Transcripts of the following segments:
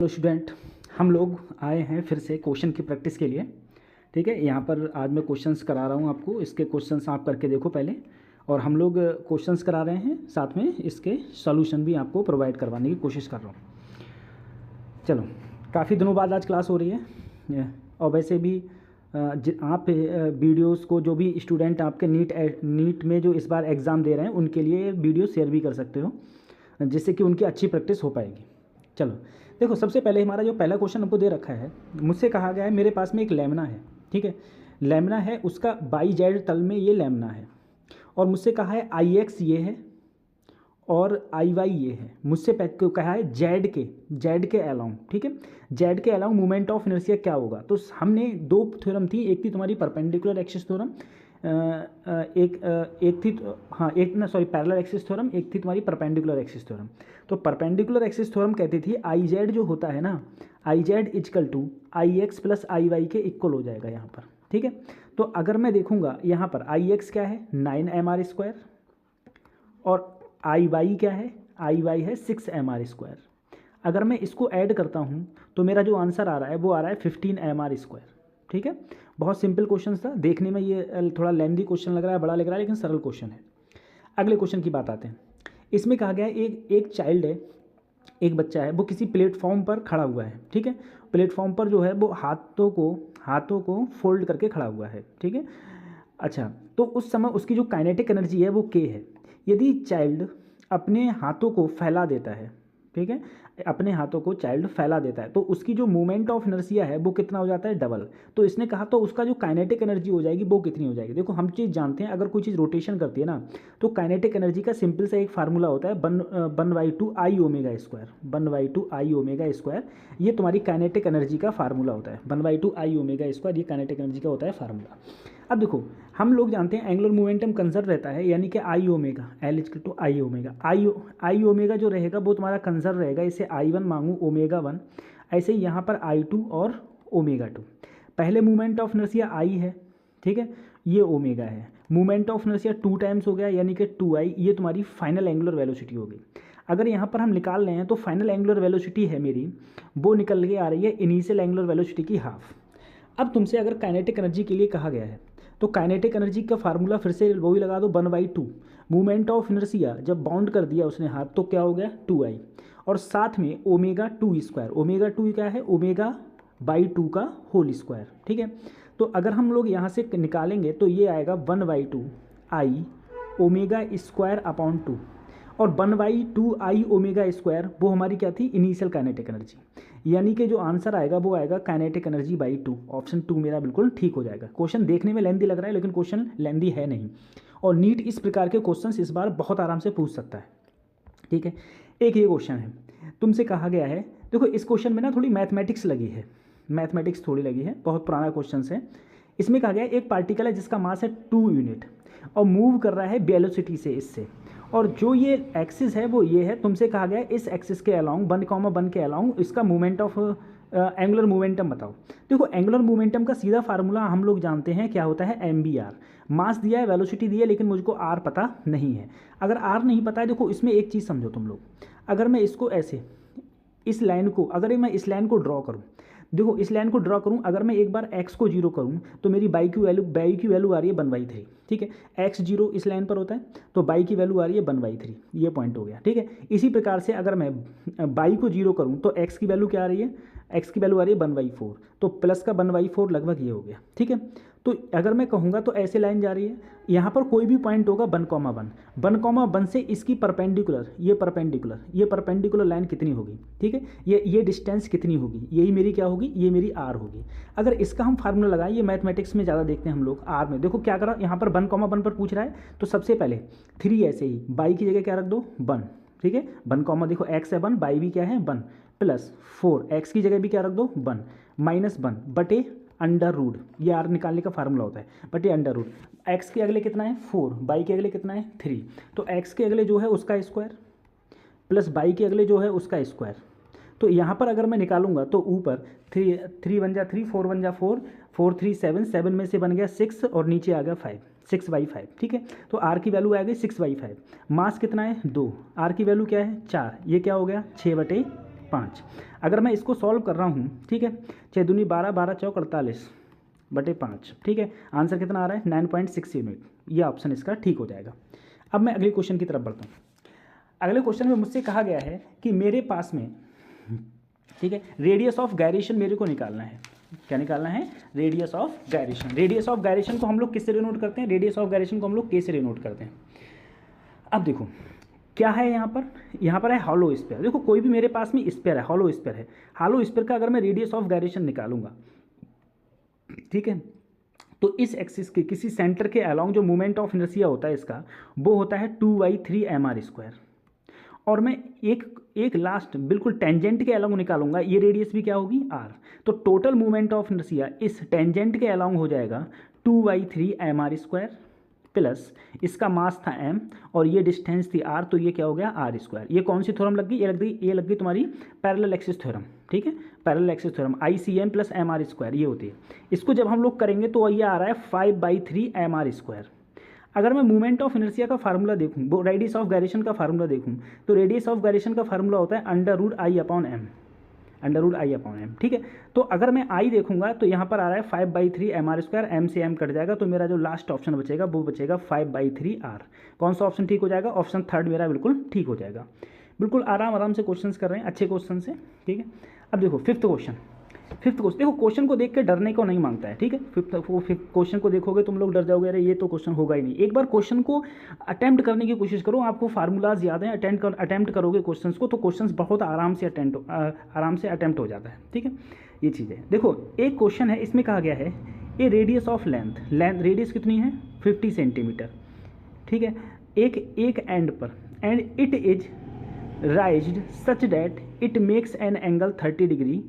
Hello student, हम लोग आए हैं फिर से क्वेश्चन की प्रैक्टिस के लिए। ठीक है, यहाँ पर आज मैं क्वेश्चंस करा रहा हूँ आपको। इसके क्वेश्चंस आप करके देखो पहले, और हम लोग क्वेश्चंस करा रहे हैं, साथ में इसके सॉल्यूशन भी आपको प्रोवाइड करवाने की कोशिश कर रहा हूँ। चलो, काफ़ी दिनों बाद आज क्लास हो रही है, और वैसे भी आप वीडियोस को, जो भी स्टूडेंट आपके नीट में जो इस बार एग्ज़ाम दे रहे हैं, उनके लिए वीडियो शेयर भी कर सकते हो, जिससे कि उनकी अच्छी प्रैक्टिस हो पाएगी। चलो देखो, सबसे पहले हमारा जो पहला क्वेश्चन हमको दे रखा है, मुझसे कहा गया है मेरे पास में एक लैमिना है। ठीक है, लैमिना है, उसका बाई जेड तल में ये लैमिना है, और मुझसे कहा है आई एक्स ये है और आई वाई ये है। मुझसे कहा है जेड के अलाउंग। ठीक है, जेड के अलाउंग मोमेंट ऑफ इनर्शिया क्या होगा। तो हमने दो थ्योरम थी, एक थी तुम्हारी परपेंडिकुलर एक्सिस थ्योरम, एक थी, हाँ एक ना सॉरी पैरेलल एक्सिस थ्योरम, एक थी तुम्हारी परपेंडिकुलर एक्सिस थ्योरम। तो परपेंडिकुलर एक्सिस थ्योरम कहती थी आई जेड जो होता है ना, I Z is equal to I X plus I Y के इक्वल हो जाएगा यहाँ पर। ठीक है, तो अगर मैं देखूंगा यहाँ पर आई एक्स क्या है 9mr², और आई वाई क्या है, आई वाई है 6mr²। अगर मैं इसको ऐड करता हूँ तो मेरा जो आंसर आ रहा है वो आ रहा है 15mr²। ठीक है, बहुत सिंपल क्वेश्चन था, देखने में ये थोड़ा लेंदी क्वेश्चन लग रहा है, बड़ा लग रहा है, लेकिन सरल क्वेश्चन है। अगले क्वेश्चन की बात आते हैं। इसमें कहा गया है एक चाइल्ड है, एक बच्चा है, वो किसी प्लेटफॉर्म पर खड़ा हुआ है। ठीक है, प्लेटफॉर्म पर जो है वो हाथों को फोल्ड करके खड़ा हुआ है। ठीक है, अच्छा, तो उस समय उसकी जो काइनेटिक एनर्जी है वो के है। यदि चाइल्ड अपने हाथों को फैला देता है, ठीक है, अपने हाथों को चाइल्ड फैला देता है, तो उसकी जो मोमेंट ऑफ इनर्शिया है वो कितना हो जाता है, डबल। तो इसने कहा तो उसका जो काइनेटिक एनर्जी हो जाएगी वो कितनी हो जाएगी। देखो, हम चीज़ जानते हैं, अगर कोई चीज़ रोटेशन करती है ना, तो काइनेटिक एनर्जी का सिंपल सा एक फार्मूला होता है, 1/2 आई ओमेगा स्क्वायर, 1/2 आई ओमेगा स्क्वायर। ये तुम्हारी काइनेटिक एनर्जी का फार्मूला होता है, 1/2 आई ओमेगा स्क्वायर, ये काइनेटिक एनर्जी का होता है फार्मूला। अब देखो, हम लोग जानते हैं एंगुलर मोमेंटम कंजर्व रहता है, यानी कि I omega, L equal to I omega. I omega जो रहेगा वो तुम्हारा कंजर्व रहेगा, इसे I1 मांगू ओमेगा 1, ऐसे ही यहाँ पर I2 और ओमेगा 2। पहले मोमेंट ऑफ इनर्शिया आई है, ठीक है, ये ओमेगा है, मोमेंट ऑफ इनर्शिया 2 टाइम्स हो गया, यानी कि 2i, ये तुम्हारी फाइनल एंगुलर वेलोसिटी हो गई। अगर यहाँ पर हम निकाल रहे हैं तो फाइनल एंगुलर वेलोसिटी है मेरी, वो निकल के आ रही है इनिशियल एंगुलर वेलोसिटी की हाफ। अब तुमसे अगर काइनेटिक एनर्जी के लिए कहा गया है, तो काइनेटिक एनर्जी का फार्मूला फिर से वही लगा दो, 1/2 मूवमेंट ऑफ इनर्शिया, जब बाउंड कर दिया उसने हाथ तो क्या हो गया 2i, और साथ में ओमेगा 2 स्क्वायर। ओमेगा 2 क्या है, ओमेगा बाई 2 का होल स्क्वायर। ठीक है, तो अगर हम लोग यहाँ से निकालेंगे तो ये आएगा 1/2 आई ओमेगा स्क्वायर अपॉन 2, और 1/2 आई ओमेगा स्क्वायर वो हमारी क्या थी, इनिशियल काइनेटिक एनर्जी। यानी कि जो आंसर आएगा वो आएगा काइनेटिक एनर्जी बाई 2। ऑप्शन 2 मेरा बिल्कुल ठीक हो जाएगा। क्वेश्चन देखने में लेंदी लग रहा है, लेकिन क्वेश्चन लेंदी है नहीं, और नीट इस प्रकार के क्वेश्चन इस बार बहुत आराम से पूछ सकता है। ठीक है, एक ये क्वेश्चन है, तुमसे कहा गया है, देखो इस क्वेश्चन में ना थोड़ी मैथमेटिक्स लगी है, मैथमेटिक्स थोड़ी लगी है, बहुत पुराना क्वेश्चन है। इसमें कहा गया है एक पार्टिकल है जिसका मास है 2 यूनिट और मूव कर रहा है वेलोसिटी से इससे, और जो ये एक्सिस है वो ये है। तुमसे कहा गया है इस एक्सिस के अलाउंग 1,1 के अलाउंग इसका मूवमेंट ऑफ एंगुलर मोमेंटम बताओ। देखो, एंगुलर मोमेंटम का सीधा फार्मूला हम लोग जानते हैं क्या होता है, MBR। मास दिया है, वेलोसिटी दी है, लेकिन मुझको R पता नहीं है। अगर R नहीं पता है, देखो इसमें एक चीज़ समझो तुम लोग, अगर मैं इसको ऐसे, इस लाइन को, अगर मैं इस लाइन को ड्रॉ करूँ, देखो इस लाइन को ड्रॉ करूँ, अगर मैं एक बार x को 0 करूँ तो मेरी बाई की वैल्यू आ रही है 1/3। ठीक है, x 0 इस लाइन पर होता है, तो बाई की वैल्यू आ रही है 1/3, ये पॉइंट हो गया। ठीक है, इसी प्रकार से अगर मैं बाई को 0 करूँ तो x की वैल्यू क्या आ रही है, x की वैल्यू आ रही है 1/4, तो प्लस का 1/4 लगभग ये हो गया। ठीक है, तो अगर मैं कहूँगा तो ऐसे लाइन जा रही है, यहाँ पर कोई भी पॉइंट होगा 1,1 से इसकी ये परपेंडिकुलर लाइन कितनी होगी। ठीक है, ये डिस्टेंस कितनी होगी, यही मेरी क्या होगी, ये मेरी R होगी। अगर इसका हम फार्मूला लगाएं, ये मैथमेटिक्स में ज़्यादा देखते हैं हम लोग, R में देखो क्या करा, यहाँ पर 1,1 पर पूछ रहा है, तो सबसे पहले 3 ऐसे ही, बाई की जगह क्या रख दो 1। ठीक है, 1, देखो x है 1, बाई भी क्या है 1, प्लस 4, x की जगह भी क्या रख दो 1, -1 बटे अंडर रूट, ये R निकालने का फार्मूला होता है, बटे अंडर रूट। x के अगले कितना है 4, बाई के अगले कितना है 3, तो x के अगले जो है उसका स्क्वायर प्लस बाई के अगले जो है उसका स्क्वायर। तो यहाँ पर अगर मैं निकालूंगा तो ऊपर 3 1 जा 3, 4 1 जा 4, 4 3 7, 7 में से बन गया 6 और नीचे आ गया 5, 6/5। ठीक है, तो R की वैल्यू आ गई 6/5। मास कितना है 2, R की वैल्यू क्या है 4, ये क्या हो गया 6/4। 5। अगर मैं इसको सॉल्व कर रहा हूँ, ठीक है, 6 दूनी 12, 12 चौक 48/5, ठीक है, आंसर कितना आ रहा है 9.6 यूनिट। ये ऑप्शन इसका ठीक हो जाएगा। अब मैं अगले क्वेश्चन की तरफ बढ़ता हूँ। अगले क्वेश्चन में मुझसे कहा गया है कि मेरे पास में, ठीक है, रेडियस ऑफ गायरेशन मेरे को निकालना है। क्या निकालना है? Radius of gyration. Radius of gyration को हम लोग किससे डिनोट करते हैं? रेडियस ऑफ गायरेशन को हम लोग के से डिनोट करते हैं। अब देखो क्या है यहाँ पर है हॉलो स्फीयर। देखो कोई भी मेरे पास में स्फीयर है, हॉलो स्फीयर है, हॉलो स्फीयर का अगर मैं रेडियस ऑफ गायरेशन निकालूंगा, ठीक है, तो इस एक्सिस के किसी सेंटर के अलोंग जो मोमेंट ऑफ इनर्शिया होता है इसका, वो होता है 2/3 mr²। और मैं एक लास्ट बिल्कुल टेंजेंट के अलोंग निकालूंगा, ये रेडियस भी क्या होगी? r। तो टोटल मोमेंट ऑफ इनर्शिया इस टेंजेंट के अलोंग हो जाएगा 2/3 mr² प्लस इसका मास था m और ये डिस्टेंस थी r, तो ये क्या हो गया r²। ये कौन सी थ्योरम लग गई? ये लग गई तुम्हारी पैरेलल एक्सिस थ्योरम, ठीक है, parallel axis theorem ICM + mr², ये होती है। इसको जब हम लोग करेंगे तो ये आ रहा है 5/3 mr²। अगर मैं मूवमेंट ऑफ इनर्शिया का फार्मूला देखूँ, वो रेडियस ऑफ गायरेशन का फार्मूला देखूँ, तो रेडियस ऑफ गायरेशन का फार्मूला होता है √I/m, √I/m, ठीक है। तो अगर मैं I देखूंगा तो यहाँ पर आ रहा है 5/3 mr², m से m कट जाएगा, तो मेरा जो लास्ट ऑप्शन बचेगा वो बचेगा 5/3r। कौन सा ऑप्शन ठीक हो जाएगा? ऑप्शन थर्ड मेरा बिल्कुल ठीक हो जाएगा। बिल्कुल आराम से क्वेश्चंस कर रहे हैं, अच्छे क्वेश्चन से, ठीक है। अब देखो फिफ्थ क्वेश्चन देखो, क्वेश्चन को देख के डरने को नहीं मांगता है, ठीक है। फिफ्थ क्वेश्चन को देखोगे तुम लोग डर जाओगे, अरे ये तो क्वेश्चन होगा ही नहीं। एक बार क्वेश्चन को अटेम्प्ट करने की कोशिश करो, आपको फार्मूलाज याद हैं, अटेम्प्ट करोगे क्वेश्चन को तो क्वेश्चन बहुत आराम से अटेम्प्ट हो जाता है, ठीक है। ये चीज़ है। देखो एक क्वेश्चन है, इसमें कहा गया है ए रेडियस ऑफ लेंथ रेडियस कितनी है? 50 सेंटीमीटर, ठीक है, एक एंड पर, and it is राइज्ड such that it makes an angle 30 degree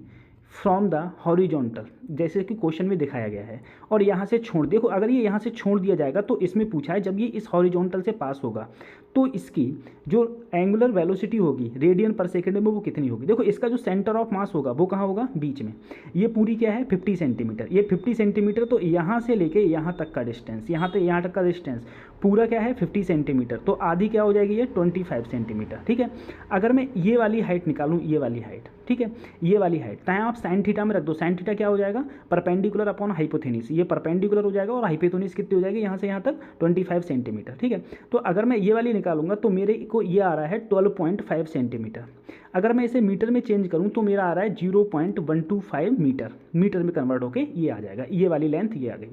from the horizontal, जैसे कि क्वेश्चन में दिखाया गया है। और यहाँ से छोड़, देखो अगर ये यहाँ से छोड़ दिया जाएगा तो इसमें पूछा है जब ये इस हॉरिजॉन्टल से पास होगा तो इसकी जो एंगुलर वेलोसिटी होगी रेडियन पर सेकंड में वो कितनी होगी। देखो इसका जो सेंटर ऑफ मास होगा वो कहाँ होगा? बीच में। ये पूरी क्या है? 50 सेंटीमीटर। ये 50 सेंटीमीटर, तो यहाँ से लेके यहाँ तक का डिस्टेंस, यहाँ तक का डिस्टेंस पूरा क्या है? 50 सेंटीमीटर। तो आधी क्या हो जाएगी? ये 25 सेंटीमीटर, ठीक है। अगर मैं ये वाली हाइट निकालूँ, ये वाली हाइट, ठीक है, ये वाली हाइट, चाहे आप साइन थीटा में रख दो, साइन थीटा क्या हो जाएगा? परपेंडिकुलर अपॉन हाइपोथेनिस, ये परपेंडिकुलर हो जाएगा और हाइपोथेनिस कितनी हो जाएगी? यहाँ से यहाँ तक 25 सेंटीमीटर, ठीक है। तो अगर मैं ये वाली निकालूंगा तो मेरे को ये आ रहा है 12.5 सेंटीमीटर। अगर मैं इसे मीटर में चेंज करूँ तो मेरा आ रहा है 0.125 मीटर में कन्वर्ट होके ये आ जाएगा। ये वाली लेंथ ये आ गई।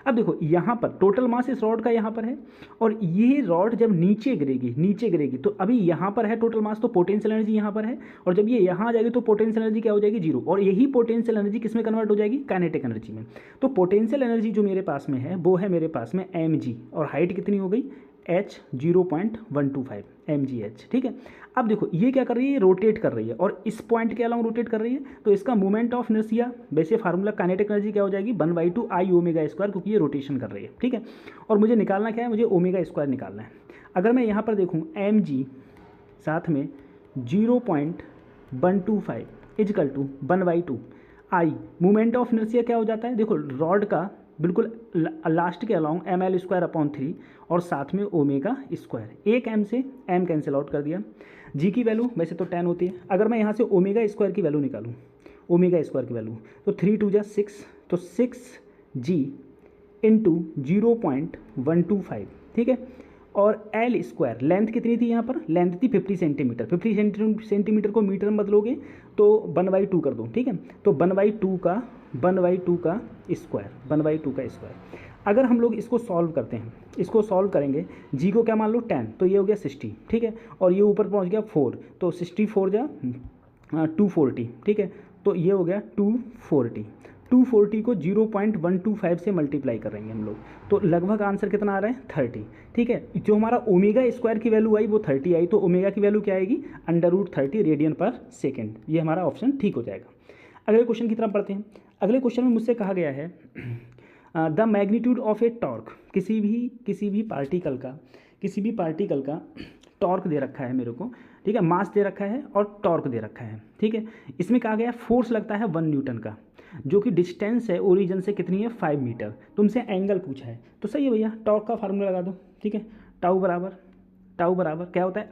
अब देखो यहाँ पर टोटल मास इस रॉड का यहाँ पर है, और ये रॉड जब नीचे गिरेगी तो अभी यहाँ पर है टोटल मास, तो पोटेंशियल एनर्जी यहाँ पर है, और जब ये यहाँ आ जाएगी तो पोटेंशियल एनर्जी क्या हो जाएगी? 0। और यही पोटेंशियल एनर्जी किस में कन्वर्ट हो जाएगी? काइनेटिक एनर्जी में। तो पोटेंशियल एनर्जी जो मेरे पास में है वो है मेरे पास में mg, और हाइट कितनी हो गई? h 0.125 mgh, ठीक है। अब देखो ये क्या कर रही है? रोटेट कर रही है, और इस पॉइंट के अलाउंग रोटेट कर रही है, तो इसका मोमेंट ऑफ इनर्शिया, वैसे फार्मूला काइनेटिक एनर्जी क्या हो जाएगी? 1/2 I ω², क्योंकि ये रोटेशन कर रही है, ठीक है। और मुझे निकालना क्या है? मुझे ω² निकालना है। अगर मैं यहाँ पर देखूँ mg साथ में 0.125 = 1/2 I, मोमेंट ऑफ इनर्शिया क्या हो जाता है? देखो रॉड का बिल्कुल लास्ट के अलाउंग ml²/3 और साथ में ω²। एक m से m कैंसिल आउट कर दिया। g की वैल्यू वैसे तो 10 होती है। अगर मैं यहाँ से ω² की वैल्यू निकालूँ, ω² की वैल्यू, तो 3 × 6, तो 6g × 0.125, ठीक है। और L² लेंथ कितनी थी? यहाँ पर लेंथ थी 50 सेंटीमीटर। 50 सेंटीमीटर को मीटर में बदलोगे तो 1/2 कर दो, ठीक है। तो 1/2 का स्क्वायर। अगर हम लोग इसको सॉल्व करते हैं, इसको सॉल्व करेंगे, जी को क्या मान लो 10, तो ये हो गया 60, ठीक है। और ये ऊपर पहुँच गया 4, तो 64 जा 240, ठीक है। तो ये हो गया 240 को 0.125 से मल्टीप्लाई करेंगे हम लोग, तो लगभग आंसर कितना आ रहा है? 30, ठीक है। जो हमारा ω² की वैल्यू आई वो 30 आई, तो ओमेगा की वैल्यू क्या आएगी? √30 रेडियन पर सेकेंड। ये हमारा ऑप्शन ठीक हो जाएगा। अगले क्वेश्चन की तरफ बढ़ते हैं। अगले क्वेश्चन में मुझसे कहा गया है the magnitude of A torque, किसी भी पार्टिकल का टॉर्क दे रखा है मेरे को, ठीक है, मास दे रखा है और टॉर्क दे रखा है, ठीक है। इसमें कहा गया फोर्स लगता है 1 न्यूटन का, जो कि डिस्टेंस है ओरिजिन से कितनी है? 5 मीटर। तुमसे एंगल पूछा है, तो सही है भैया, टॉर्क का फार्मूला लगा दो, ठीक है। टाउ बराबर टाउ बराबर क्या होता है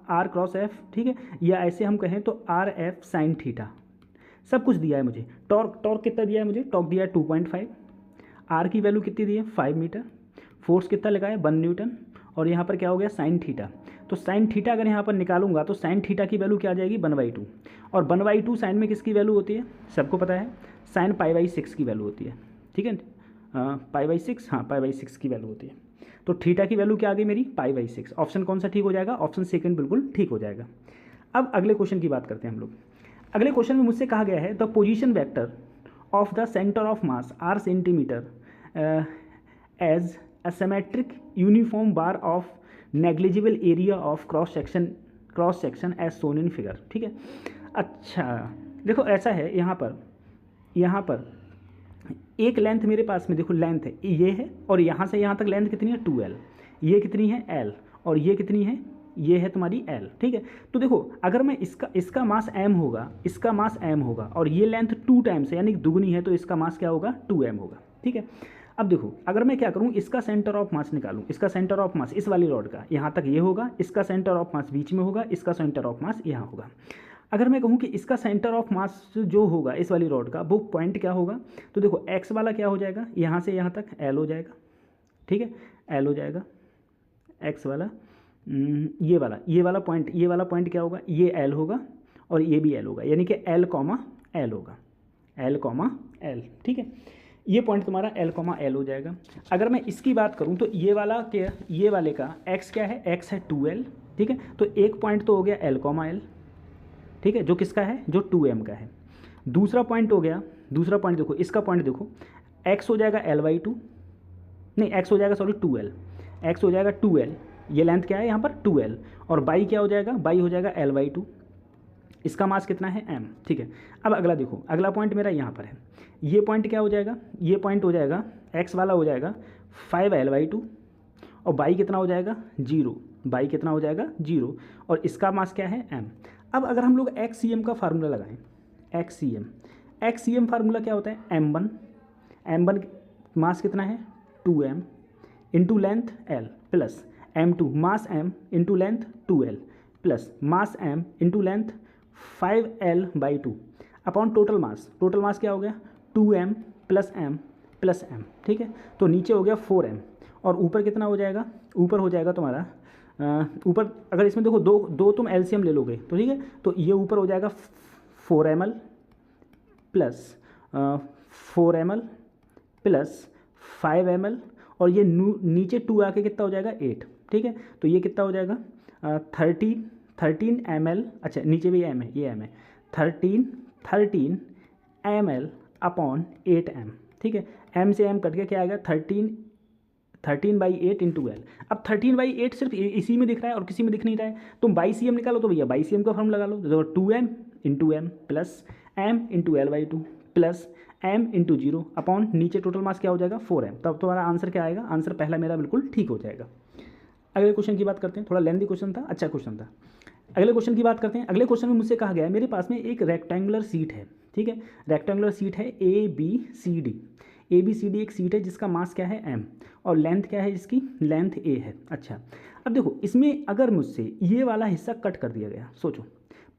आर क्रॉस एफ, ठीक है, या ऐसे हम कहें तो आर एफ साइन थीटा। सब कुछ दिया है मुझे। टॉर्क कितना दिया है मुझे, टॉर्क दिया है 2.5, आर की वैल्यू कितनी दी है 5 मीटर, फोर्स कितना लगा है 1 न्यूटन, और यहाँ पर क्या हो गया साइन थीटा। तो साइन थीटा अगर यहाँ पर निकालूंगा तो साइन थीटा की वैल्यू क्या आ जाएगी 1/2, और 1/2 साइन में किसकी वैल्यू होती है, सबको पता है, साइन π/6 की वैल्यू होती है, ठीक है, π/6, हाँ π/6 की वैल्यू होती है। तो थीटा की वैल्यू क्या आ गई मेरी π/6। ऑप्शन कौन सा ठीक हो जाएगा, ऑप्शन सेकंड बिल्कुल ठीक हो जाएगा। अब अगले क्वेश्चन की बात करते हैं हम लोग। अगले क्वेश्चन में मुझसे कहा गया है the position vector of the centre of mass R centimetre as a symmetric uniform bar of negligible area of cross section as shown in figure, ठीक है। अच्छा देखो ऐसा है, यहाँ पर एक लेंथ मेरे पास में देखो लेंथ है ये है, और यहाँ से यहाँ तक लेंथ कितनी है 2L, ये कितनी है L, और ये कितनी है, ये है तुम्हारी L, ठीक है। तो देखो अगर मैं इसका मास m होगा, इसका मास m होगा, और ये लेंथ 2 टाइम्स है यानी दुगनी है, तो इसका मास क्या होगा 2m होगा, ठीक है। अब देखो अगर मैं क्या करूँ, इसका सेंटर ऑफ मास निकालूँ, इसका सेंटर ऑफ मास इस वाली रॉड का यहाँ तक ये होगा, इसका सेंटर ऑफ मास बीच में होगा, इसका सेंटर ऑफ मास यहाँ होगा। अगर मैं कहूँ कि इसका सेंटर ऑफ मास जो होगा इस वाली रॉड का वो पॉइंट क्या होगा, तो देखो x वाला क्या हो जाएगा, यहाँ से यहाँ तक L हो जाएगा, ठीक है, L हो जाएगा x वाला, ये वाला पॉइंट क्या होगा, ये L होगा और ये भी L होगा, यानी कि L, L होगा, L, L, ठीक है। ये पॉइंट तुम्हारा L, L हो जाएगा। अगर मैं इसकी बात करूं तो ये वाले का x क्या है, x है 2L, ठीक है। तो एक पॉइंट तो हो गया L, L, ठीक है, जो किसका है, जो 2m का है। दूसरा पॉइंट हो गया, दूसरा पॉइंट देखो, इसका पॉइंट देखो, x हो जाएगा L/2, नहीं x हो जाएगा सॉरी 2L, x हो जाएगा 2L, ये लेंथ क्या है यहाँ पर 2L, और बाई क्या हो जाएगा, बाई हो जाएगा L/2, इसका मास कितना है m, ठीक है। अब अगला देखो, अगला पॉइंट मेरा यहाँ पर है, ये पॉइंट क्या हो जाएगा, ये पॉइंट हो जाएगा x वाला हो जाएगा 5L/2, और बाई कितना हो जाएगा 0, बाई कितना हो जाएगा 0, और इसका मास क्या है m। अब अगर हम लोग XCM का फार्मूला लगाएं, XCM फार्मूला क्या होता है, m1 मास कितना है 2m into length L plus m2 मास m into length 2L plus mass m into length 5L/2 upon total mass क्या हो गया 2m प्लस m, ठीक है। तो नीचे हो गया 4m, और ऊपर कितना हो जाएगा, ऊपर हो जाएगा तुम्हारा ऊपर अगर इसमें देखो दो तुम LCM ले लोगे तो ठीक है, तो ये ऊपर हो जाएगा 4ml plus 4ml plus 5ml, और ये नीचे 2 आके कितना हो जाएगा 8, ठीक है। तो ये कितना हो जाएगा 13 ml, अच्छा नीचे भी m है, ये m है, 13 ml अपॉन 8m, ठीक है। m से m कट के क्या आएगा 13/8 इंटू L। अब 13/8 सिर्फ इसी में दिख रहा है और किसी में दिख नहीं रहा है, तुम 22cm निकालो, तो भैया 22cm का फॉर्म लगा लो, तो 2m into m plus m into L/2 plus m into 0 upon नीचे टोटल मास क्या हो जाएगा 4m। तब तुम्हारा आंसर क्या आएगा, आंसर पहला मेरा बिल्कुल ठीक हो जाएगा। अगले क्वेश्चन की बात करते हैं, थोड़ा लेंथी क्वेश्चन था, अच्छा क्वेश्चन था। अगले क्वेश्चन की बात करते हैं। अगले क्वेश्चन में मुझसे कहा गया है मेरे पास में एक रेक्टेंगुलर सीट है, ठीक है, रेक्टेंगुलर सीट है ABCD एक सीट है जिसका मास क्या है m, और लेंथ क्या है, इसकी लेंथ a है। अच्छा अब देखो इसमें अगर मुझसे ये वाला हिस्सा कट कर दिया गया, सोचो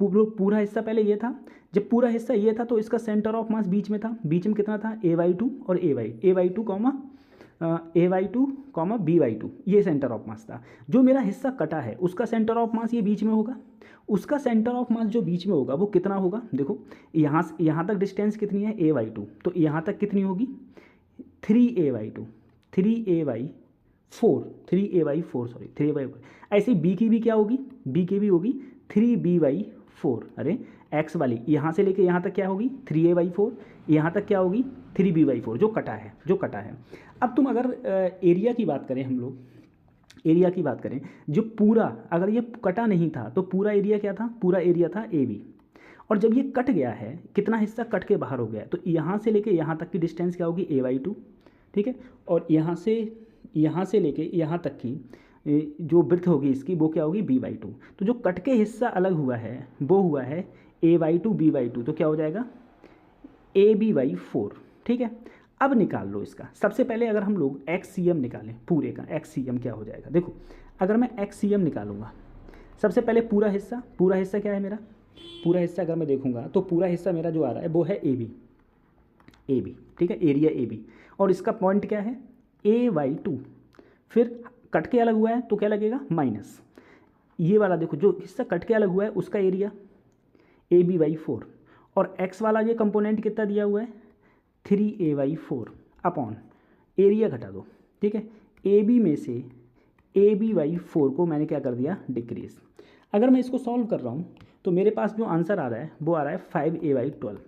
पूरा हिस्सा पहले ये था, जब पूरा हिस्सा ये था तो इसका सेंटर ऑफ मास बीच में था, बीच में कितना था a/2 और a/2 कॉमा b/2, ये सेंटर ऑफ मास था। जो मेरा हिस्सा कटा है उसका सेंटर ऑफ मास ये बीच में होगा, उसका सेंटर ऑफ मास जो बीच में होगा वो कितना होगा, देखो यहाँ तक डिस्टेंस कितनी है a/2, तो यहाँ तक कितनी होगी 3a/2, 3a/4 सॉरी 3a/4। ऐसे b की भी क्या होगी, b की भी होगी 3b/4, अरे x वाली यहाँ से लेके यहाँ तक क्या होगी 3a/4, यहाँ तक क्या होगी 3b/4, जो कटा है। अब तुम अगर एरिया की बात करें, हम लोग एरिया की बात करें, जो पूरा अगर ये कटा नहीं था तो पूरा एरिया क्या था, पूरा एरिया था AB, और जब ये कट गया है कितना हिस्सा कट के बाहर हो गया है, तो यहाँ से लेके यहाँ तक की डिस्टेंस क्या होगी a/2, ठीक है, और यहाँ से लेके यहाँ तक की जो ब्रेथ होगी इसकी वो क्या होगी b/2। तो जो कट के हिस्सा अलग हुआ है वो हुआ है a/2 b/2, तो क्या हो जाएगा AB/4, ठीक है। अब निकाल लो इसका, सबसे पहले अगर हम लोग XCM निकालें पूरे का, XCM क्या हो जाएगा, देखो अगर मैं XCM निकालूंगा, सबसे पहले पूरा हिस्सा क्या है मेरा, पूरा हिस्सा अगर मैं देखूंगा तो पूरा हिस्सा मेरा जो आ रहा है वो है AB, ठीक है, एरिया AB, और इसका पॉइंट क्या है A/2, फिर कट के अलग हुआ है तो क्या लगेगा माइनस, ये वाला देखो जो हिस्सा कट के अलग हुआ है उसका एरिया AB/4, और x वाला ये कंपोनेंट कितना दिया हुआ है 3A/4 अपॉन एरिया घटा दो, ठीक है, AB में से AB/4 को मैंने क्या कर दिया डिक्रीज। अगर मैं इसको सॉल्व कर रहा हूँ तो मेरे पास जो आंसर आ रहा है वो आ रहा है 5A/12।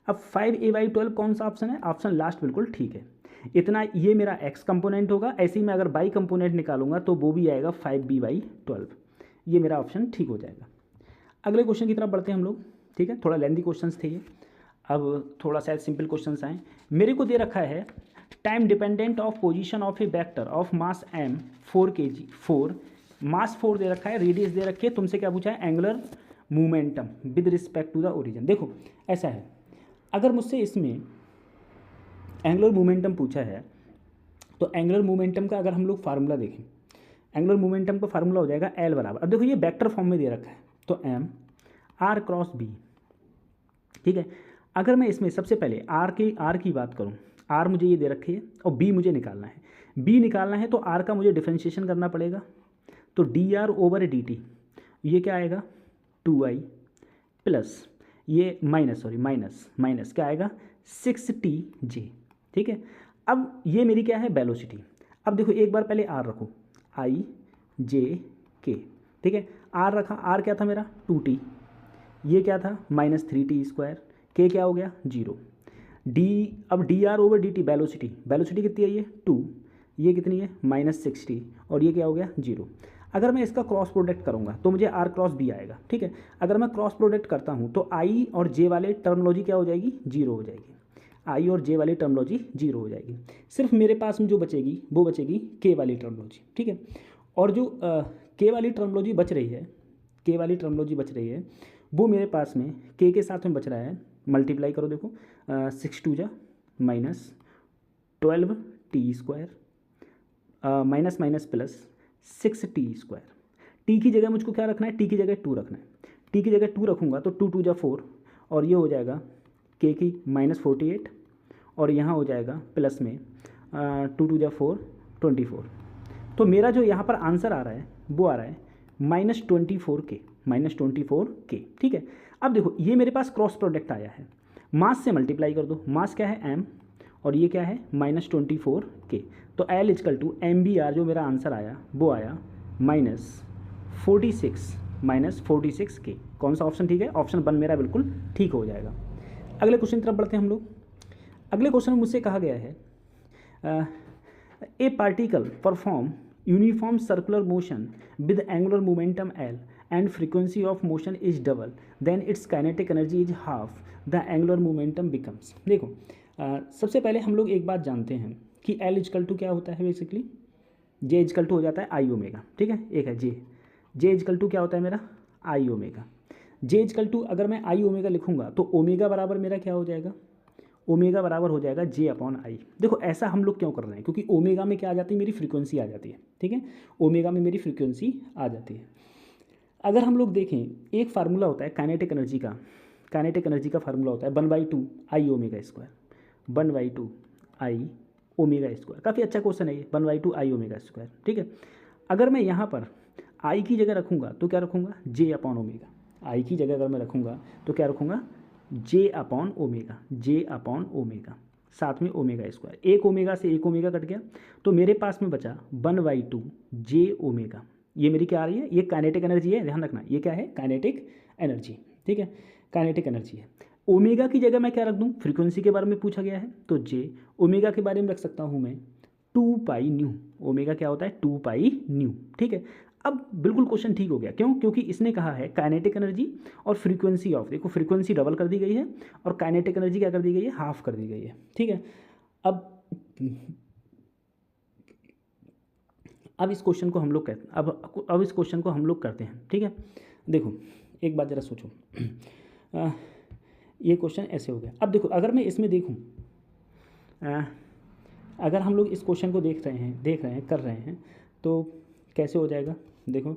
अब 5A/12 कौन सा ऑप्शन है, ऑप्शन लास्ट बिल्कुल ठीक है। इतना ये मेरा x कंपोनेंट होगा, ऐसे ही मैं अगर y कंपोनेंट निकालूंगा तो वो भी आएगा 5B/12, ये मेरा ऑप्शन ठीक हो जाएगा। अगले क्वेश्चन की तरफ बढ़ते हैं हम लोग, ठीक है, थोड़ा लेंथी क्वेश्चंस थे ये, अब थोड़ा शायद सिंपल क्वेश्चंस आए। मेरे को दे रखा है time dependent of position of A vector of mass m 4 kg, 4 मास 4 दे रखा है, रेडियस दे रखी है, तुमसे क्या पूछा है angular momentum with respect to the origin. देखो ऐसा है, अगर मुझसे इसमें एंगुलर मोमेंटम पूछा है तो एंगुलर मोमेंटम का अगर हम लोग फार्मूला देखें, एंगुलर मोमेंटम का फार्मूला हो जाएगा L बराबर, अब देखो ये वेक्टर फॉर्म में दे रखा है तो m r×b, ठीक है। अगर मैं इसमें सबसे पहले r की बात करूं, r मुझे ये दे रखी है और b मुझे निकालना है, b निकालना है तो r का मुझे डिफरेंशिएशन करना पड़ेगा, तो dr/dt ये क्या आएगा 2i प्लस ये माइनस क्या आएगा 6tj, ठीक है। अब ये मेरी क्या है वेलोसिटी, अब देखो एक बार पहले r रखो i/j/k, ठीक है, r रखा, r क्या था मेरा 2t, ये क्या था -3t², k क्या हो गया 0, d अब dr/dt वेलोसिटी कितनी है ये 2, ये कितनी है -6t, और ये क्या हो गया 0। अगर मैं इसका क्रॉस प्रोडक्ट करूंगा तो मुझे r×b आएगा, ठीक है। अगर मैं क्रॉस प्रोडक्ट करता हूं तो i और j वाले टर्मोलॉजी क्या हो जाएगी 0 हो जाएगी, i और j वाली टर्मोलॉजी 0 हो जाएगी, सिर्फ मेरे पास में जो बचेगी वो बचेगी k वाली टर्मोलॉजी, ठीक है। और जो k वाली टर्मोलॉजी बच रही है वो मेरे पास में k के साथ में बच रहा है, मल्टीप्लाई करो देखो 6 2 -12t² minus plus 6t², t की जगह मुझको क्या रखना है, t की जगह 2 रखना है, t की जगह 2 रखूँगा तो 2 2 4, और ये हो जाएगा k की -48, और यहाँ हो जाएगा प्लस में 2 2 4 24, तो मेरा जो यहाँ पर आंसर आ रहा है वो आ रहा है -24k, ठीक है। अब देखो ये मेरे पास क्रॉस प्रोडक्ट आया है, मास से मल्टीप्लाई कर दो, मास क्या है m और ये क्या है -24k, तो L = mBr जो मेरा आंसर आया वो आया -46k। कौन सा ऑप्शन ठीक है, ऑप्शन 1 मेरा बिल्कुल ठीक हो जाएगा। अगले क्वेश्चन की तरफ बढ़ते हैं हम लोग। अगले क्वेश्चन में मुझसे कहा गया है ए particle perform uniform circular motion with angular momentum L and frequency of motion is double, then its kinetic energy is half, the angular momentum becomes। देखो सबसे पहले हम लोग एक बात जानते हैं कि L = क्या होता है, बेसिकली J = हो जाता है I ओमेगा, ठीक है, एक है J = क्या होता है मेरा I ओमेगा, J = अगर मैं I ओमेगा लिखूंगा तो ओमेगा बराबर मेरा क्या हो जाएगा, ओमेगा बराबर हो जाएगा J/I। देखो ऐसा हम लोग क्यों कर रहे हैं, क्योंकि ओमेगा में क्या आ जाती है मेरी फ्रीक्वेंसी आ जाती है, ठीक है, ओमेगा में मेरी फ्रीक्वेंसी आ जाती है। अगर हम लोग देखें एक फार्मूला होता है काइनेटिक एनर्जी का फार्मूला होता है 1/2 I omega square, 1/2 I omega square, काफ़ी अच्छा क्वेश्चन है ये 1/2 I ओमेगा स्क्वायर, ठीक है। अगर मैं यहाँ पर I की जगह रखूँगा तो क्या रखूँगा J/ओमेगा, I की जगह अगर मैं रखूँगा तो क्या रखूँगा J/ओमेगा, साथ में ओमेगा स्क्वायर, एक ओमेगा से एक ओमेगा कट गया तो मेरे पास में बचा 1/2 J ओमेगा। ये मेरी क्या आ रही है, ये काइनेटिक एनर्जी है, ध्यान रखना ये क्या है काइनेटिक एनर्जी, ठीक है, काइनेटिक एनर्जी है। ओमेगा की जगह मैं क्या रख दूँ, फ्रीक्वेंसी के बारे में पूछा गया है तो J, ओमेगा के बारे में रख सकता हूँ मैं 2πν, ओमेगा क्या होता है 2πν, ठीक है। अब बिल्कुल क्वेश्चन ठीक हो गया, क्यों, क्योंकि इसने कहा है काइनेटिक एनर्जी और फ्रीक्वेंसी ऑफ, देखो फ्रीक्वेंसी डबल कर दी गई है और काइनेटिक एनर्जी क्या कर दी गई है हाफ कर दी गई है, ठीक है। अब इस क्वेश्चन को हम लोग कहते अब इस क्वेश्चन को हम लोग करते हैं, ठीक है। देखो एक बात ज़रा सोचो, ये क्वेश्चन ऐसे हो गया। अब देखो अगर मैं इसमें देखूं, अगर हम लोग इस क्वेश्चन को देख रहे हैं कर रहे हैं तो कैसे हो जाएगा, देखो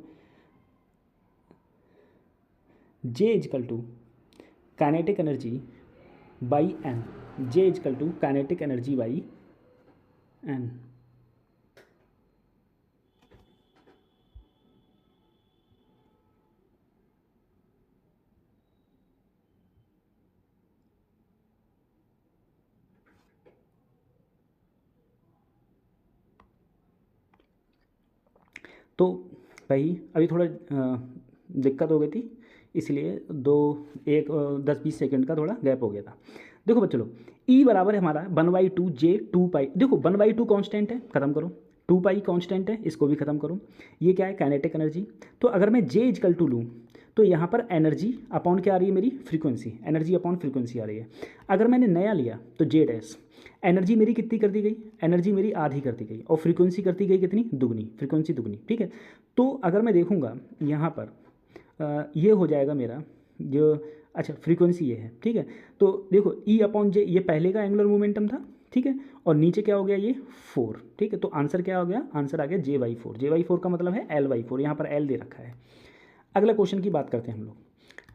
J equal to kinetic energy by N, J equal to kinetic energy by N. तो भाई अभी थोड़ा दिक्कत हो गई थी, इसलिए 10-20 सेकंड का थोड़ा गैप हो गया था। देखो बच्चों लोग, ई बराबर है हमारा 1/2 जे 2 पाई। देखो 1/2 कॉन्स्टेंट है, खत्म करो। 2 पाई कॉन्स्टेंट है, इसको भी खत्म करो। ये क्या है, काइनेटिक एनर्जी। तो अगर मैं जे इजकल टू लूँ तो यहाँ पर एनर्जी अपॉन क्या आ रही है मेरी, फ्रीक्वेंसी, एनर्जी अपॉन फ्रीक्वेंसी आ रही है। अगर मैंने नया लिया तो जे डैश, एनर्जी मेरी कितनी कर दी गई, एनर्जी मेरी आधी कर दी गई, और फ्रीक्वेंसी कर दी गई कितनी, दुगनी, फ्रीक्वेंसी दुगनी, ठीक है। तो अगर मैं देखूँगा यहाँ पर ये हो जाएगा मेरा जो, अच्छा फ्रीक्वेंसी ये है, ठीक है। तो देखो ई अपॉन जे, ये पहले का एंगुलर मोमेंटम था, ठीक है, और नीचे क्या हो गया ये 4, ठीक है। तो आंसर क्या हो गया, आंसर आ गया J/4। J/4 का मतलब है L/4, यहाँ पर L दे रखा है। अगले क्वेश्चन की बात करते हैं हम लोग।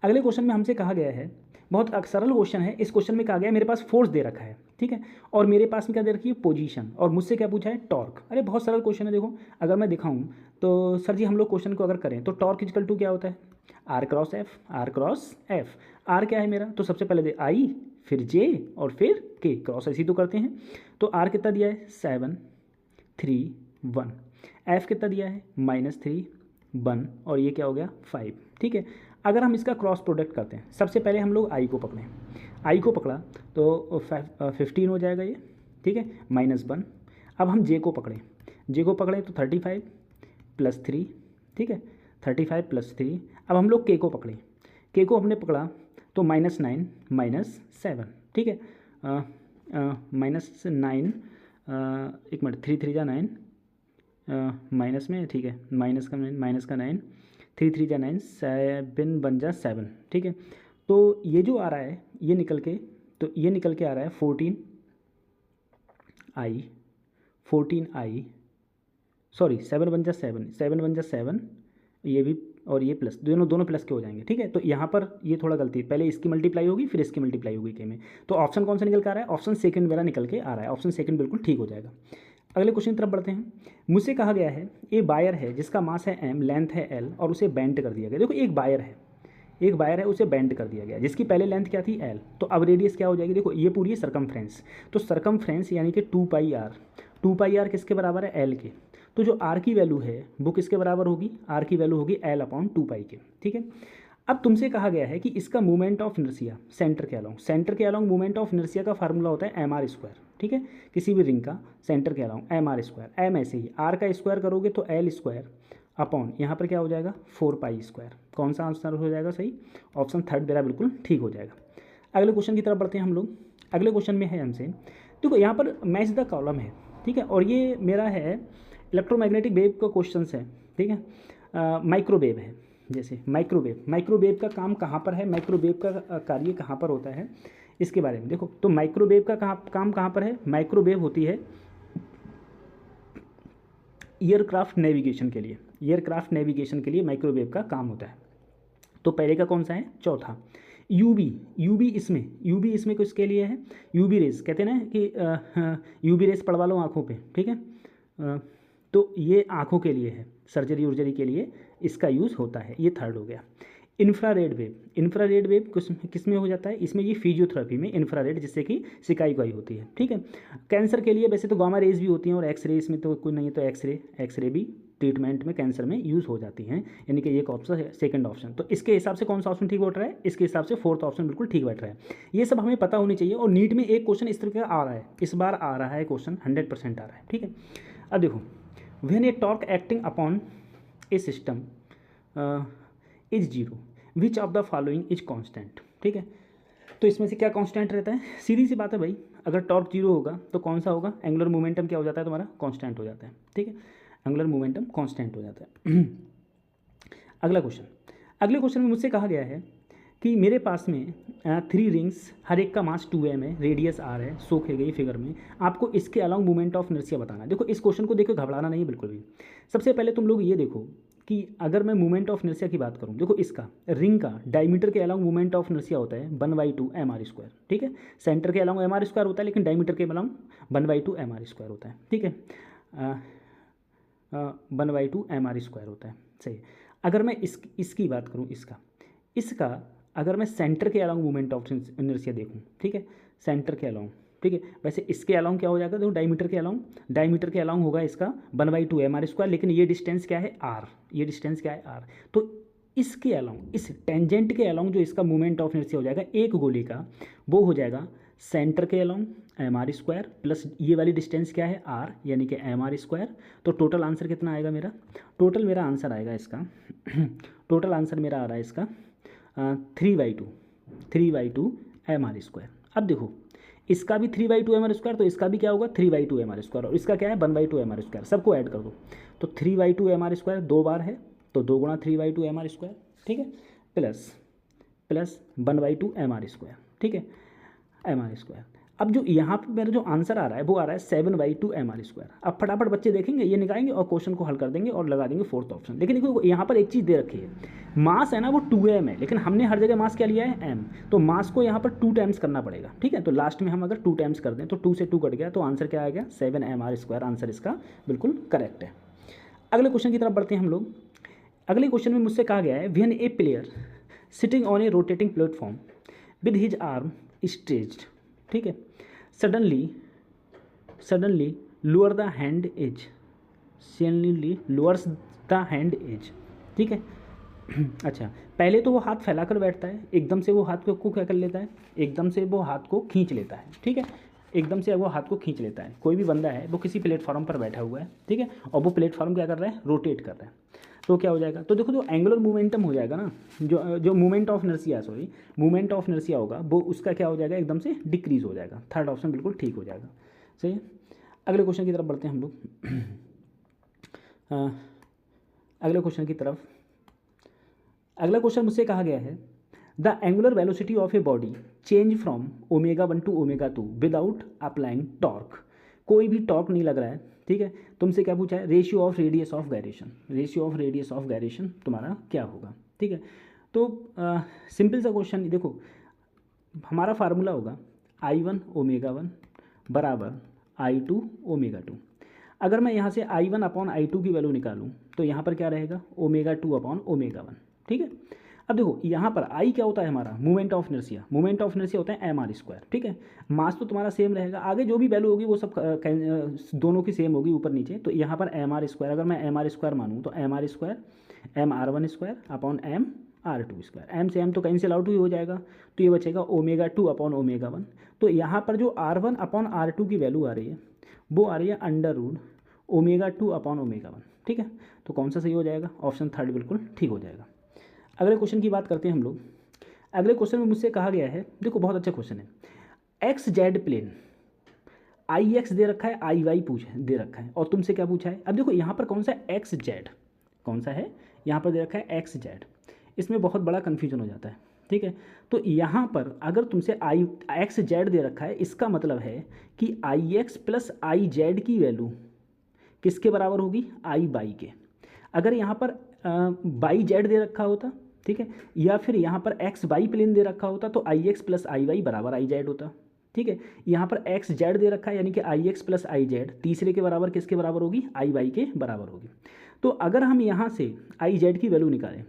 अगले क्वेश्चन में हमसे कहा गया है, बहुत सरल क्वेश्चन है। इस क्वेश्चन में कहा गया है मेरे पास फोर्स दे रखा है, ठीक है, और मेरे पास में क्या दे रखी है, पोजीशन, और मुझसे क्या पूछा है, टॉर्क। अरे बहुत सरल क्वेश्चन है। देखो अगर मैं दिखाऊं तो सर जी हम लोग क्वेश्चन को अगर करें तो टॉर्क इजकल टू क्या होता है, R cross F, R cross F. R क्या है मेरा, तो सबसे पहले दे आई, फिर जे, और फिर के, क्रॉस ऐसी तो करते हैं। तो आर कितना दिया है, 7 3 1। एफ कितना दिया है, -3 1, और ये क्या हो गया 5, ठीक है। अगर हम इसका क्रॉस प्रोडक्ट करते हैं, सबसे पहले हम लोग आई को पकड़ें, आई को पकड़ा तो 15 हो जाएगा ये, ठीक है, -1। अब हम जे को पकड़ें, जे को पकड़ें तो 35 + 3, ठीक है, 35 + 3। अब हम लोग के को पकड़ें, के को हमने पकड़ा तो -9 -7, ठीक है, -9, एक मिनट, 3 3 जा 9, माइनस में, ठीक है, माइनस का 9, 3 3 जा 9, 7 बन जा 7, ठीक है। तो ये जो आ रहा है ये निकल के, तो ये निकल के आ रहा है 14i, सॉरी 7 बन जा 7, 7 बन जा 7, ये भी, और ये प्लस, दोनों प्लस के हो जाएंगे, ठीक है। तो यहाँ पर ये थोड़ा गलती, पहले इसकी मल्टीप्लाई होगी फिर इसकी मल्टीप्लाई होगी के में। तो ऑप्शन कौन सा निकल के आ रहा है, ऑप्शन सेकंड मेरा निकल के आ रहा है, ऑप्शन सेकंड बिल्कुल ठीक हो जाएगा। अगले क्वेश्चन की तरफ बढ़ते हैं। मुझसे कहा गया है ये वायर है जिसका मास है m, लेंथ है l, और उसे बेंड कर दिया गया। देखो एक वायर है उसे बेंड कर दिया गया, जिसकी पहले लेंथ क्या थी l, तो अब रेडियस क्या हो जाएगी, देखो ये पूरी है सर्कमफ्रेंस, तो सर्कमफ्रेंस यानी कि 2πr किसके बराबर है, l के। तो जो r की वैल्यू है वो किसके बराबर होगी, r की वैल्यू होगी l/2π के, ठीक है। अब तुमसे कहा गया है कि इसका मूवमेंट ऑफ इनर्शिया सेंटर के अलोंग मूवमेंट ऑफ इनर्शिया का फार्मूला होता है mr², ठीक है, किसी भी रिंग का सेंटर के अलोंग mr², m ऐसे ही r का स्क्वायर करोगे तो l² अपॉन यहाँ पर क्या हो जाएगा 4π²। कौन सा आंसर हो जाएगा सही, ऑप्शन थर्ड मेरा बिल्कुल ठीक हो जाएगा। अगले क्वेश्चन की तरफ बढ़ते हैं हम लोग। अगले क्वेश्चन में है हमसे, देखो यहाँ पर मैच द कॉलम है, ठीक है, और ये मेरा है इलेक्ट्रोमैग्नेटिक वेव का क्वेश्चन है, ठीक है, माइक्रोवेव है, जैसे माइक्रोवेव का काम कहाँ पर है, माइक्रोवेव का कार्य कहाँ पर होता है, इसके बारे में देखो। तो माइक्रोवेव का काम कहाँ पर है, माइक्रोवेव होती है एयरक्राफ्ट नेविगेशन के लिए माइक्रोवेव का काम होता है। तो पहले का कौन सा है, चौथा। यूबी इसमें किसके लिए है, यूबी रेज, कहते हैं ना कि यूबी रेज पड़वा लो आँखों पे, ठीक है, तो ये आँखों के लिए है, सर्जरी के लिए इसका यूज़ होता है, ये थर्ड हो गया। इंफ्रारेड वेव किस में हो जाता है, इसमें ये फिजियोथेरेपी में इंफ्रारेड, जिससे कि सिकाई उकाई होती है, ठीक है। कैंसर के लिए वैसे तो गामा रेज भी होती हैं, और एक्सरे इसमें तो कोई नहीं है, तो एक्सरे भी ट्रीटमेंट में कैंसर में यूज़ हो जाती हैं, यानी कि एक ऑप्शन है सेकंड ऑप्शन। तो इसके हिसाब से कौन सा ऑप्शन ठीक बैठ रहा है, इसके हिसाब से फोर्थ ऑप्शन बिल्कुल ठीक बैठ रहा है। ये सब हमें पता होनी चाहिए, और नीट में एक क्वेश्चन इस तरह का आ रहा है, इस बार आ रहा है क्वेश्चन 100% आ रहा है, ठीक है। अब देखो, when A torque acting upon A system is 0, which of the following is constant, ठीक है। तो इसमें से क्या कांस्टेंट रहता है, सीधी सी बात है भाई, अगर टॉर्क 0 होगा तो कौन सा होगा, एंगुलर मोमेंटम क्या हो जाता है तुम्हारा, कांस्टेंट हो जाता है, ठीक है, एंगुलर मोमेंटम कांस्टेंट हो जाता है। अगले क्वेश्चन में मुझसे कहा गया है कि मेरे पास में 3 रिंग्स, हर एक का मास 2m है, रेडियस r है, शो की गई फिगर में। आपको इसके अलावा मोमेंट ऑफ इनर्शिया बताना है। देखो इस क्वेश्चन को देखो, घबराना नहीं है बिल्कुल भी। सबसे पहले तुम लोग ये देखो कि अगर मैं मोमेंट ऑफ इनर्शिया की बात करूँ, देखो इसका रिंग का डायमीटर के अलावा मोमेंट ऑफ इनर्शिया होता है 1/2 mr²। ठीक है, सेंटर के अलावा mr² होता है, लेकिन डायमीटर के अलावा 1/2 mr² होता है। ठीक है, 1/2 mr² होता है, सही। अगर मैं इसकी बात करूँ, इसका अगर मैं सेंटर के अलावा मोमेंट ऑफ इनर्शिया देखूँ, ठीक है, सेंटर के अलावा, ठीक है, वैसे इसके अलावा क्या हो जाएगा, देखो डायमीटर के अलावा होगा इसका 1/2 mr², लेकिन ये डिस्टेंस क्या है, r, ये डिस्टेंस क्या है, r। तो इसके अलावा, इस टेंजेंट के अलावा जो इसका मोमेंट ऑफ इनर्शिया हो जाएगा एक गोले का, वो हो जाएगा सेंटर के अलावा mr² प्लस ये वाली डिस्टेंस क्या है, r, यानी कि mr²। तो टोटल आंसर कितना आएगा मेरा, टोटल मेरा आंसर आएगा इसका टोटल आंसर मेरा आ रहा है इसका 3/2 mr²। अब देखो इसका भी 3/2 mr², तो इसका भी क्या होगा 3/2 mr², और इसका क्या है 1/2 mr²। सबको ऐड कर दो तो 3/2 mr² 2 बार है, तो 2 गुणा 3/2 mr², ठीक है, प्लस 1/2 mr², ठीक है, mr²। अब जो यहाँ पर मेरा जो आंसर आ रहा है वो आ रहा है 7/2 mr²। अब फटाफट बच्चे देखेंगे, ये निकालेंगे और क्वेश्चन को हल कर देंगे और लगा देंगे फोर्थ ऑप्शन। लेकिन देखो यहाँ पर एक चीज़ दे रखी है, मास है ना वो 2m है, लेकिन हमने हर जगह मास क्या लिया है, m। तो मास को यहाँ पर 2 टाइम्स करना पड़ेगा, ठीक है। तो लास्ट में हम अगर 2 टाइम्स कर दें तो 2 से 2 कट गया, तो आंसर क्या आ गया 7 mr²। आंसर इसका बिल्कुल करेक्ट है। अगले क्वेश्चन की तरफ बढ़ते हैं हम लोग। अगले क्वेश्चन में मुझसे कहा गया है, when a player sitting on a rotating platform with his arm stretched, ठीक है, suddenly lower the hand as, suddenly lowers the hand as, ठीक है। अच्छा, पहले तो वो हाथ फैलाकर बैठता है, एकदम से वो हाथ को क्या कर लेता है, एकदम से वो हाथ को खींच लेता है, ठीक है, एकदम से वो हाथ को खींच लेता है। कोई भी बंदा है वो किसी प्लेटफॉर्म पर बैठा हुआ है, ठीक है, और वो प्लेटफॉर्म क्या कर रहा है, रोटेट कर रहा है। तो क्या हो जाएगा, तो देखो जो एंगुलर मोमेंटम हो जाएगा ना, जो मोमेंट ऑफ इनर्शिया होगा वो उसका क्या हो जाएगा, एकदम से डिक्रीज हो जाएगा। थर्ड ऑप्शन बिल्कुल ठीक हो जाएगा, सही है। अगले क्वेश्चन की तरफ बढ़ते हैं हम लोग। अगले क्वेश्चन मुझसे कहा गया है, the angular velocity of a body change from ω1 to ω2 without applying torque. कोई भी टॉर्क नहीं लग रहा है, ठीक है। तुमसे क्या पूछा है, ratio of radius of gyration तुम्हारा क्या होगा, ठीक है। तो सिंपल सा क्वेश्चन, देखो हमारा फार्मूला होगा I1 ω1 बराबर I2 ω2। अगर मैं यहाँ से I1 अपॉन I2 की वैल्यू निकालूँ तो यहाँ पर क्या रहेगा ω2 अपॉन ω1, ठीक है। अब देखो यहाँ पर I क्या होता है हमारा, मोमेंट ऑफ इनर्शिया होता है mr², ठीक है। मास तो तुम्हारा सेम रहेगा, आगे जो भी वैल्यू होगी वो सब दोनों की सेम होगी ऊपर नीचे। तो यहाँ पर mr², अगर मैं mr² मानूँ तो mr² mr1² upon mr2², m से m तो कैंसिल आउट ही हो जाएगा, तो ये बचेगा ω2 अपॉन ω1। तो यहाँ पर जो r1 अपॉन r2 की वैल्यू आ रही है वो आ रही है √ω2 अपॉन ω1, ठीक है। तो कौन सा सही हो जाएगा, ऑप्शन थर्ड बिल्कुल ठीक हो जाएगा। अगले क्वेश्चन की बात करते हैं हम लोग। अगले क्वेश्चन में मुझसे कहा गया है, देखो बहुत अच्छा क्वेश्चन है, XZ प्लेन IX दे रखा है, IY दे रखा है, और तुमसे क्या पूछा है। अब देखो यहाँ पर कौन सा XZ, कौन सा है, यहाँ पर दे रखा है XZ। इसमें बहुत बड़ा कन्फ्यूजन हो जाता है, ठीक है। तो यहाँ पर अगर तुमसे XZ दे रखा है, इसका मतलब है कि IX प्लस IZ की वैल्यू किसके बराबर होगी, I/y के। अगर यहाँ पर YZ दे रखा होता, ठीक है, या फिर यहाँ पर XY प्लेन दे रखा होता तो IX प्लस IY बराबर IZ होता, ठीक है। यहाँ पर XZ दे रखा है, यानी कि IX प्लस IZ तीसरे के बराबर किसके बराबर होगी, IY के बराबर होगी। तो अगर हम यहाँ से IZ की वैल्यू निकालें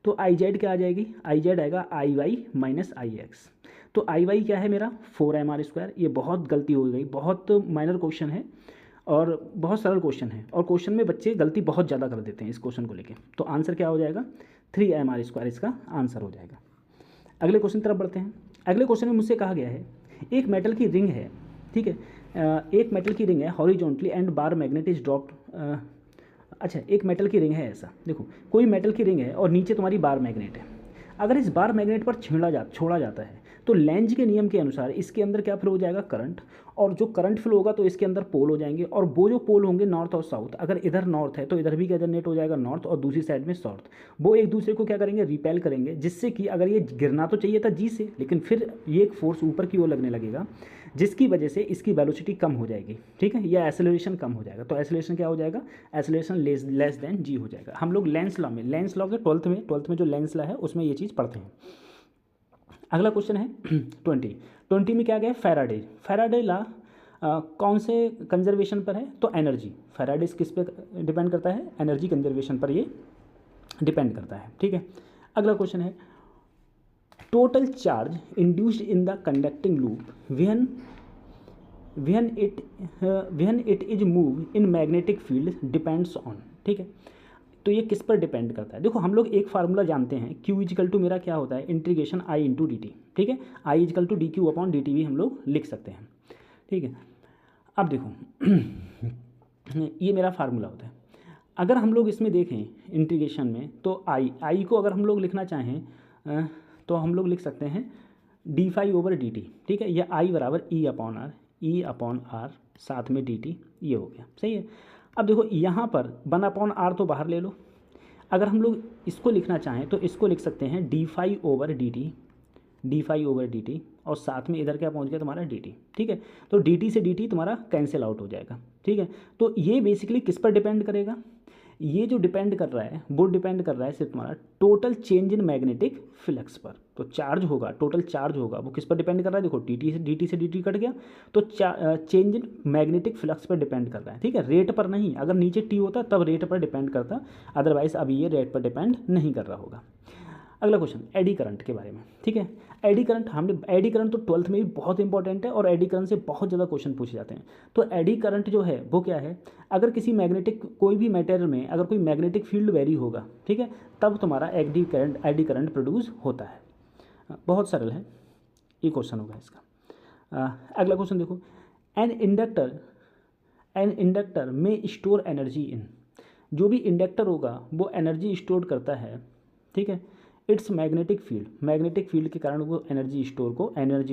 तो IZ क्या आ जाएगी, IZ आएगा IY माइनस IX। तो IY क्या है मेरा 4mr²। ये बहुत गलती हो गई, बहुत माइनर क्वेश्चन है और बहुत सरल क्वेश्चन है, और क्वेश्चन में बच्चे गलती बहुत ज़्यादा कर देते हैं इस क्वेश्चन को लेके। तो आंसर क्या हो जाएगा 3mr², इसका आंसर हो जाएगा। अगले क्वेश्चन की तरफ बढ़ते हैं। अगले क्वेश्चन में मुझसे कहा गया है, एक मेटल की रिंग है, ठीक है, एक मेटल की रिंग है horizontally and bar magnet is dropped. अच्छा, एक मेटल की रिंग है, ऐसा देखो कोई मेटल की रिंग है और नीचे तुम्हारी बार मैग्नेट है। अगर इस बार मैग्नेट पर छोड़ा जाता है तो लेंज के नियम के अनुसार इसके अंदर क्या फ्लो हो जाएगा, करंट, और जो करंट फ्लो होगा तो इसके अंदर पोल हो जाएंगे, और वो जो पोल होंगे नॉर्थ और साउथ, अगर इधर नॉर्थ है तो इधर भी क्या जनरेट हो जाएगा, नॉर्थ, और दूसरी साइड में साउथ, वो एक दूसरे को क्या करेंगे, रिपेल करेंगे, जिससे कि अगर ये गिरना तो चाहिए था जी से, लेकिन फिर ये एक फोर्स ऊपर की ओर लगने लगेगा, जिसकी वजह से इसकी वेलोसिटी कम हो जाएगी, ठीक है, या एक्सेलरेशन कम हो जाएगा। तो एक्सेलरेशन क्या हो जाएगा, एक्सेलरेशन लेस देन जी हो जाएगा। हम लोग लेंस लॉ में, लेंस लॉ के ट्वेल्थ में जो लेंस लॉ है उसमें ये चीज़ पढ़ते हैं। अगला क्वेश्चन है 20 में क्या गया, फैराडे लॉ कौन से कंजर्वेशन पर है, तो एनर्जी, फैराडे किस पे डिपेंड करता है, एनर्जी कंजर्वेशन पर ये डिपेंड करता है, ठीक है। अगला क्वेश्चन है total charge induced in the conducting loop when it is move in magnetic field depends on, ठीक है। तो ये किस पर डिपेंड करता है, देखो हम लोग एक फार्मूला जानते हैं, Q इजिकल टू मेरा क्या होता है, integration I into D T, ठीक है, I is equal to D Q upon D T भी हम लोग लिख सकते हैं, ठीक है। अब देखो ये मेरा फार्मूला होता है, अगर हम लोग इसमें देखें इंटीग्रेशन में, तो I को अगर हम लोग लिखना चाहें तो हम लोग लिख सकते हैं D phi over D T, ठीक है, या I बराबर ई अपॉन आर साथ में डी टी, ये हो गया, सही है। अब देखो यहाँ पर 1/r तो बाहर ले लो, अगर हम लोग इसको लिखना चाहें तो इसको लिख सकते हैं D phi over D T, और साथ में इधर क्या पहुँच गया तुम्हारा डी टी, ठीक है। तो डी टी से डी टी तुम्हारा कैंसिल आउट हो जाएगा, ठीक है। तो ये बेसिकली किस पर डिपेंड करेगा, ये जो डिपेंड कर रहा है वो डिपेंड कर रहा है सिर्फ तुम्हारा total change in magnetic flux पर। तो चार्ज होगा, टोटल चार्ज होगा, वो किस पर डिपेंड कर रहा है, देखो डी टी से डी टी कट गया, तो चेंज इन मैग्नेटिक फ्लक्स पर डिपेंड कर रहा है, ठीक है, रेट पर नहीं। अगर नीचे टी होता तब रेट पर डिपेंड करता, अदरवाइज अभी ये रेट पर डिपेंड नहीं कर रहा होगा। अगला क्वेश्चन एडी करंट के बारे में, ठीक है। एडी करंट तो 12th में भी बहुत इंपॉर्टेंट है, और एडी करंट से बहुत ज़्यादा क्वेश्चन पूछे जाते हैं। तो एडी करंट जो है वो क्या है, अगर किसी मैग्नेटिक कोई भी मैटेरियल में अगर कोई मैग्नेटिक फील्ड वेरी होगा, ठीक है, तब तुम्हारा एडी करंट प्रोड्यूस होता है। बहुत सरल है, ये क्वेश्चन होगा इसका। अगला क्वेश्चन देखो, एन इंडक्टर में स्टोर एनर्जी इन, जो भी इंडक्टर होगा वो एनर्जी स्टोर करता है, ठीक है, इट्स मैग्नेटिक फील्ड के कारण वो एनर्जी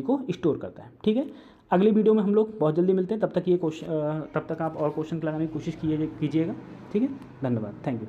को स्टोर करता है, ठीक है। अगली वीडियो में हम लोग बहुत जल्दी मिलते हैं, तब तक आप और क्वेश्चन लगाने की कोशिश कीजिएगा, ठीक है। धन्यवाद, थैंक यू।